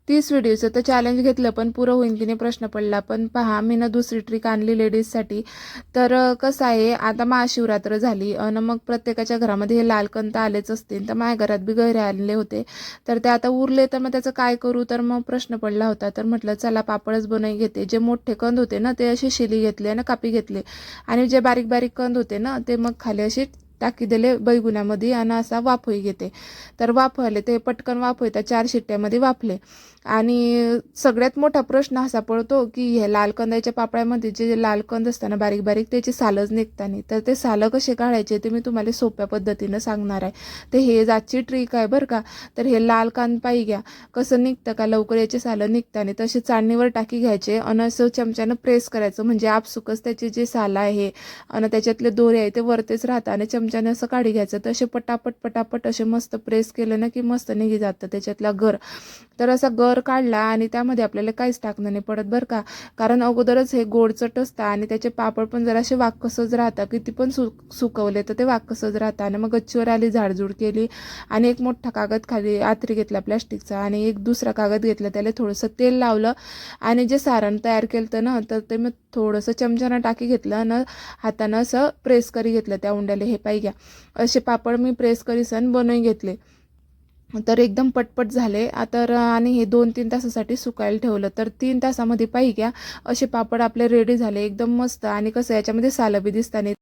30 व्हिडिओचं तर चॅलेंज घेतलं, पण पुरं होईन की नाही प्रश्न पडला. पण पहा, मी ना दुसरी ट्रिक आणली लेडीजसाठी. तर कसं आहे, आता महाशिवरात्र झाली आणि मग प्रत्येकाच्या घरामध्ये हे लाल कंद आलेच असतील. तर माझ्या घरात बी गैरे आणले होते, तर ते आता उरले. तर मग त्याचं काय करू, तर मग प्रश्न पडला होता. तर म्हटलं चला पापडच बनवून घेते. जे मोठे कंद होते ना, ते असे शिली घेतले ना, कापी घेतले, आणि जे बारीक बारीक कंद होते ना, ते मग खाली असे टाकी दिले बैगुण्यामध्ये आणि असा वाफही घेते. तर वाफवले ते पटकन वाफवतात, 4 शिट्ट्यामध्ये वाफले. आणि सगळ्यात मोठा प्रश्न असा पडतो की हे लाल कंदाच्या पापड्यामध्ये जे लाल कंद असताना बारीक बारीक त्याची सालच निघता नाही. तर ते सालं कसे काढायचे ते मी तुम्हाला सोप्या पद्धतीनं सांगणार आहे. ते हे आजची ट्रिक आहे बरं का. तर हे लाल कांद पाही घ्या, कसं निघतं का लवकर याचे सालं निघता नाही. तसे चाळणीवर टाकी घ्यायचे आणि असं चमच्यानं प्रेस करायचं, म्हणजे आपसुकच त्याचे जे सालं आहे आणि त्याच्यातले दोरे आहे ते वरतेच राहतात, आणि चमच्याने असं काढी घ्यायचं. तसे पटापट पटापट असे मस्त प्रेस केलं ना की मस्त निघी जातं त्याच्यातला गर. तर असा गर काढला आणि त्यामध्ये आपल्याला काहीच टाकणं नाही पडत बरं का. कारण अगोदरच हे गोडचट असतं आणि त्याचे पापड पण जरासे वाक्कसच राहतात. किती पण सुकवले तर ते वाक्कसच राहतं. आणि मग गच्चीवर आली, झाडझूड केली आणि एक मोठा कागद खाली आतरी घेतला प्लॅस्टिकचा, आणि एक दुसरा कागद घेतला, त्याला थोडंसं तेल लावलं आणि जे सारण तयार केलं होतं ना, तर ते मग थोडंसं चमच्यानं टाकी घेतलं आणि हातानं असं प्रेस करी घेतलं त्या उंड्याला. हे पाही घ्या, असे पापड मी प्रेस करीसन बनवून घेतले. तर एकदम पटपट झाले. तर आणि हे 2-3 तासासाठी सुकायला ठेवलं. तर 3 तासामध्ये पाही घ्या, असे पापड आपले रेडी झाले एकदम मस्त. आणि कसं याच्यामध्ये सालं बी दिसता नाही.